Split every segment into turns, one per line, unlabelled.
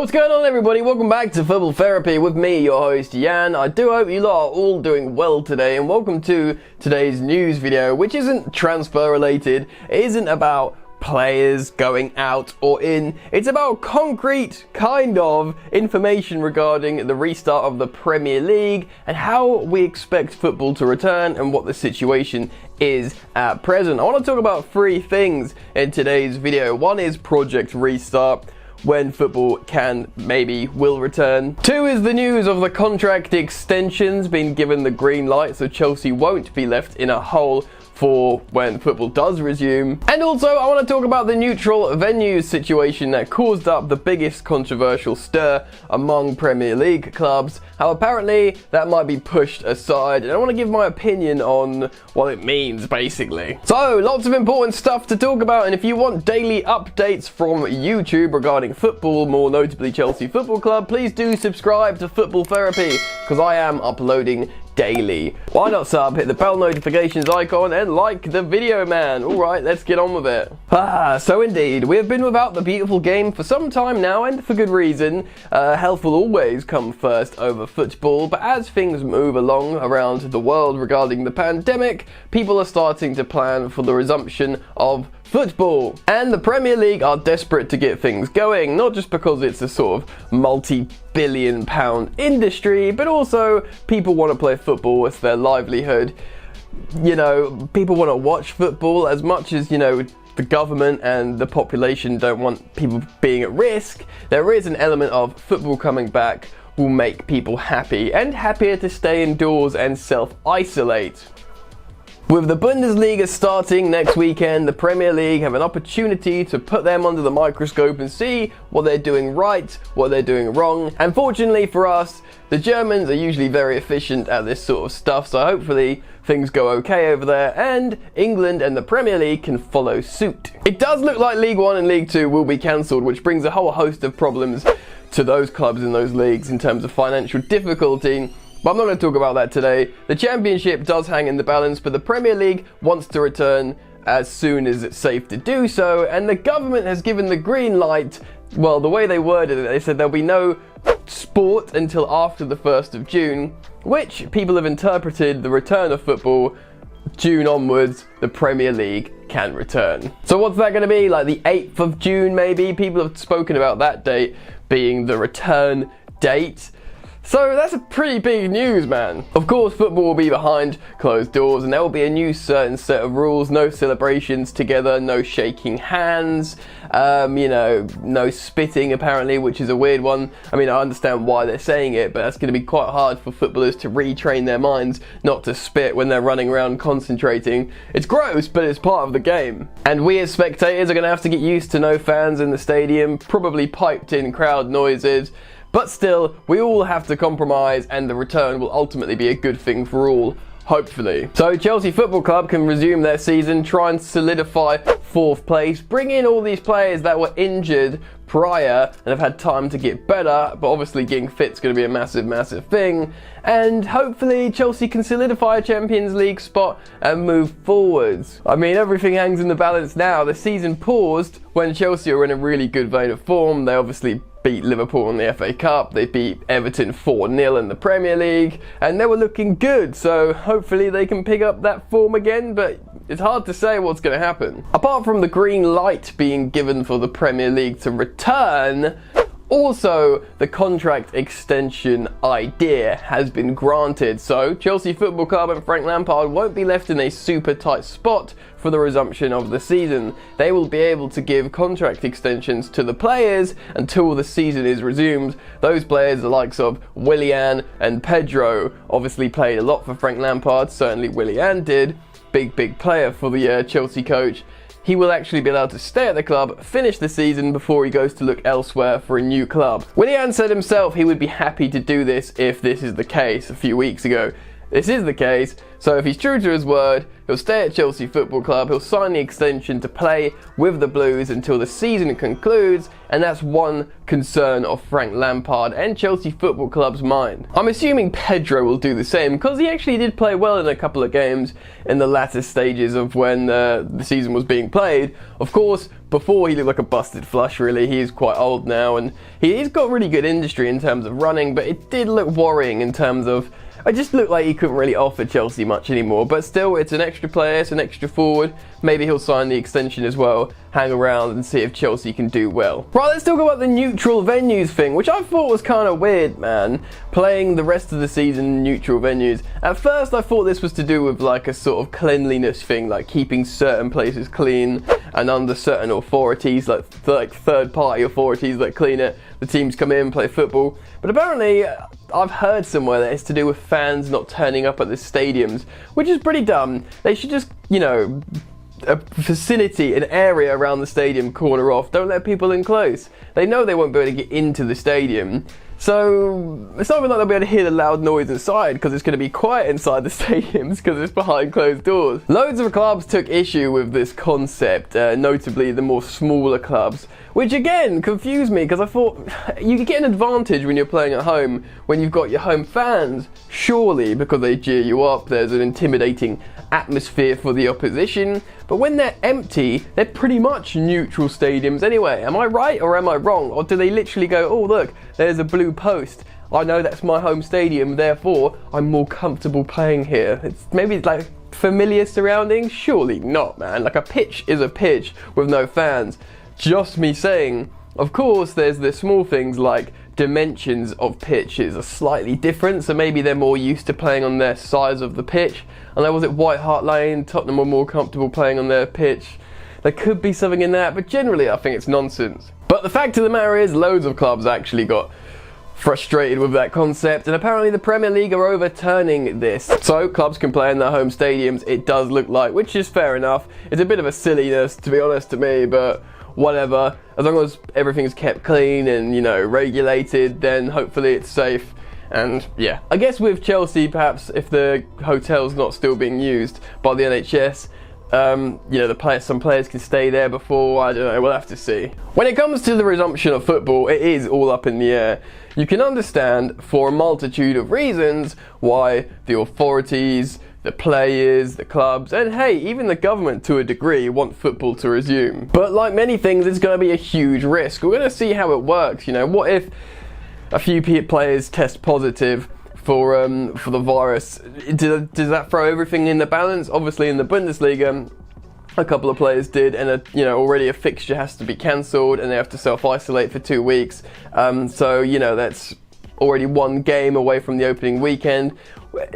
What's going on, everybody? Welcome back to Football Therapy with me, your host Jan. I do hope you lot are all doing well today, and welcome to today's news video, which isn't transfer related. It isn't about players going out or in. It's about concrete kind of information regarding the restart of the Premier League and how we expect football to return and what the situation is at present. I want to talk about three things in today's video. One is Project Restart, when football can, maybe, will return. Two is the news of the contract extensions being given the green light, so Chelsea won't be left in a hole for when football does resume. And also, I want to talk about the neutral venues situation that caused up the biggest controversial stir among Premier League clubs, how apparently that might be pushed aside, and I want to give my opinion on what it means, basically. So, lots of important stuff to talk about, and if you want daily updates from YouTube regarding football, more notably Chelsea Football Club, please do subscribe to Football Therapy, because I am uploading daily. Why not sub, hit the bell notifications icon and like the video, man. Alright, let's get on with it. So indeed, we have been without the beautiful game for some time now, and for good reason. Health will always come first over football, but as things move along around the world regarding the pandemic, people are starting to plan for the resumption of football. And the Premier League are desperate to get things going, not just because it's a sort of multi-billion pound industry, but also people want to play football as their livelihood. You know, people want to watch football as much as, you know, the government and the population don't want people being at risk. There is an element of football coming back will make people happy and happier to stay indoors and self-isolate. With the Bundesliga starting next weekend, the Premier League have an opportunity to put them under the microscope and see what they're doing right, what they're doing wrong. And fortunately for us, the Germans are usually very efficient at this sort of stuff, so hopefully things go okay over there, and England and the Premier League can follow suit. It does look like League One and League Two will be cancelled, which brings a whole host of problems to those clubs in those leagues in terms of financial difficulty. But I'm not going to talk about that today. The Championship does hang in the balance, but the Premier League wants to return as soon as it's safe to do so, and the government has given the green light. Well, the way they worded it, they said there'll be no sport until after the 1st of June, which people have interpreted the return of football. June onwards, the Premier League can return. So what's that going to be, like the 8th of June maybe? People have spoken about that date being the return date. So that's a pretty big news, man. Of course, football will be behind closed doors, and there will be a new certain set of rules. No celebrations together, no shaking hands, you know, no spitting apparently, which is a weird one. I mean, I understand why they're saying it, but that's going to be quite hard for footballers to retrain their minds not to spit when they're running around concentrating. It's gross, but it's part of the game. And we as spectators are going to have to get used to no fans in the stadium, probably piped in crowd noises. But still, we all have to compromise, and the return will ultimately be a good thing for all, hopefully. So Chelsea Football Club can resume their season, try and solidify 4th place, bring in all these players that were injured prior and have had time to get better, but obviously getting fit is going to be a massive thing, and hopefully Chelsea can solidify a Champions League spot and move forwards. I mean, everything hangs in the balance now. The season paused when Chelsea were in a really good vein of form. They obviously beat Liverpool in the FA Cup, they beat Everton 4-0 in the Premier League, and they were looking good, so hopefully they can pick up that form again, but it's hard to say what's going to happen. Apart from the green light being given for the Premier League to return, also the contract extension idea has been granted, so Chelsea Football Club and Frank Lampard won't be left in a super tight spot for the resumption of the season. They will be able to give contract extensions to the players until the season is resumed. Those players, the likes of Willian and Pedro, obviously played a lot for Frank Lampard, certainly Willian did. Big player for the Chelsea coach. He will actually be allowed to stay at the club, finish the season before he goes to look elsewhere for a new club. Willian said himself he would be happy to do this if this is the case a few weeks ago. This is the case, So if he's true to his word, he'll stay at Chelsea Football Club, he'll sign the extension to play with the Blues until the season concludes, and that's one concern of Frank Lampard and Chelsea Football Club's mind. I'm assuming Pedro will do the same, because he actually did play well in a couple of games in the latter stages of when the season was being played. Of course, before he looked like a busted flush really. He is quite old now, and he's got really good industry in terms of running, but it did look worrying in terms of it just looked like he couldn't really offer Chelsea much anymore. But still, it's an extra player, it's an extra forward. Maybe he'll sign the extension as well, hang around and see if Chelsea can do well. Right, let's talk about the neutral venues thing, which I thought was kind of weird, man. Playing the rest of the season in neutral venues. At first, I thought this was to do with like a sort of cleanliness thing, like keeping certain places clean and under certain authorities, like third-party authorities that clean it. The teams come in, play football. But apparently, I've heard somewhere that it's to do with fans not turning up at the stadiums, which is pretty dumb. They should just, you know, a vicinity, an area around the stadium, corner off. Don't let people in close. They know they won't be able to get into the stadium. So it's not even like they'll be able to hear the loud noise inside, because it's going to be quiet inside the stadiums because it's behind closed doors. Loads of clubs took issue with this concept, notably the more smaller clubs, which again confused me, because I thought you get an advantage when you're playing at home when you've got your home fans, surely, because they cheer you up. There's an intimidating atmosphere for the opposition. But when they're empty, they're pretty much neutral stadiums anyway. Am I right or am I wrong? Or do they literally go, oh look, there's a blue post, I know that's my home stadium, therefore I'm more comfortable playing here? Maybe it's like familiar surroundings? Surely not, man. Like, a pitch is a pitch with no fans. Just me saying. Of course, there's the small things like dimensions of pitches are slightly different, so maybe they're more used to playing on their size of the pitch. And there was it White Hart Lane, Tottenham were more comfortable playing on their pitch. There could be something in that, but generally I think it's nonsense. But the fact of the matter is, loads of clubs actually got frustrated with that concept, and apparently the Premier League are overturning this. So clubs can play in their home stadiums, it does look like, which is fair enough. It's a bit of a silliness, to be honest, to me, but whatever. As long as everything's kept clean and, you know, regulated, then hopefully it's safe. And yeah, I guess with Chelsea, perhaps if the hotel's not still being used by the NHS, you know, some players can stay there before, I don't know, we'll have to see. When it comes to the resumption of football, it is all up in the air. You can understand, for a multitude of reasons, why the authorities, the players, the clubs, and hey, even the government to a degree want football to resume. But like many things, it's going to be a huge risk. We're going to see how it works. You know, what if a few players test positive for the virus? Does that throw everything in the balance? Obviously, in the Bundesliga, a couple of players did, and you know, already a fixture has to be cancelled, and they have to self-isolate for 2 weeks. So you know, that's already one game away from the opening weekend.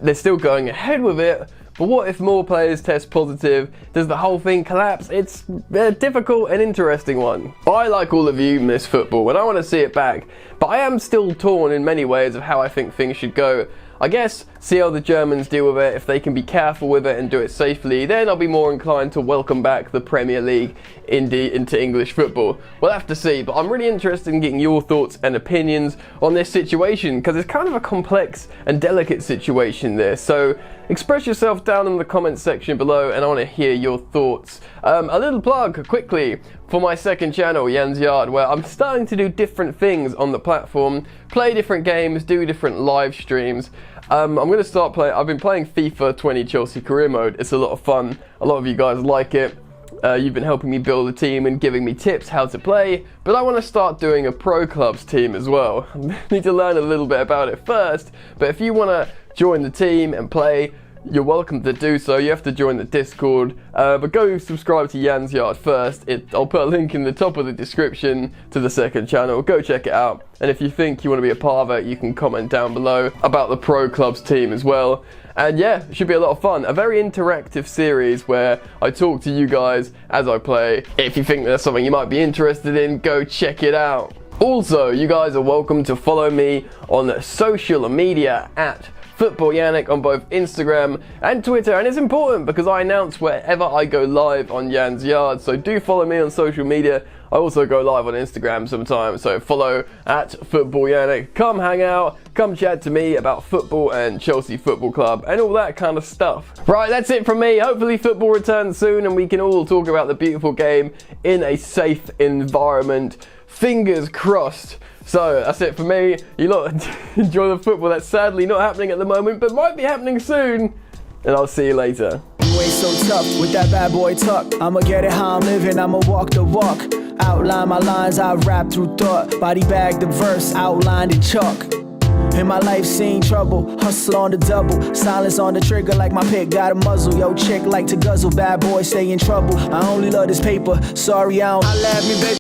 They're still going ahead with it, but what if more players test positive? Does the whole thing collapse? It's a difficult and interesting one. I, like all of you, miss football and I want to see it back, but I am still torn in many ways of how I think things should go. I guess see how the Germans deal with it. If they can be careful with it and do it safely, then I'll be more inclined to welcome back the Premier League into English football. We'll have to see, but I'm really interested in getting your thoughts and opinions on this situation, because it's kind of a complex and delicate situation there. So express yourself down in the comments section below, and I want to hear your thoughts. A little plug quickly for my second channel, Jan's Yard, where I'm starting to do different things on the platform, play different games, do different live streams. I'm going to start playing. I've been playing FIFA 20 Chelsea Career Mode. It's a lot of fun. A lot of you guys like it. You've been helping me build a team and giving me tips how to play, but I want to start doing a pro clubs team as well. I need to learn a little bit about it first, but if you want to join the team and play, you're welcome to do so. You have to join the Discord, but go subscribe to Jan's Yard first. I'll put a link in the top of the description to the second channel. Go check it out, and if you think you want to be a part of it, you can comment down below about the Pro Clubs team as well. And yeah, it should be a lot of fun. A very interactive series where I talk to you guys as I play. If you think there's something you might be interested in, go check it out. Also, you guys are welcome to follow me on social media at Football Yannick on both Instagram and Twitter, and it's important because I announce wherever I go live on Jan's Yard, so do follow me on social media. I also go live on Instagram sometimes, so follow at Football Yannick. Come hang out, come chat to me about football and Chelsea Football Club and all that kind of stuff. Right, that's it from me. Hopefully football returns soon and we can all talk about the beautiful game in a safe environment. Fingers crossed. So that's it for me. You lot enjoy the football that's sadly not happening at the moment, but might be happening soon. And I'll see you later.
You ain't so tough with that bad boy tuck. I'ma get it how I'm living, I'ma walk the walk. Outline my lines, I rap through thought. Body bag the verse, outlined in chalk. In my life seen trouble, hustle on the double. Silence on the trigger like my pick got a muzzle. Yo chick like to guzzle, bad boy stay in trouble. I only love this paper, sorry I don't. I laugh me baby.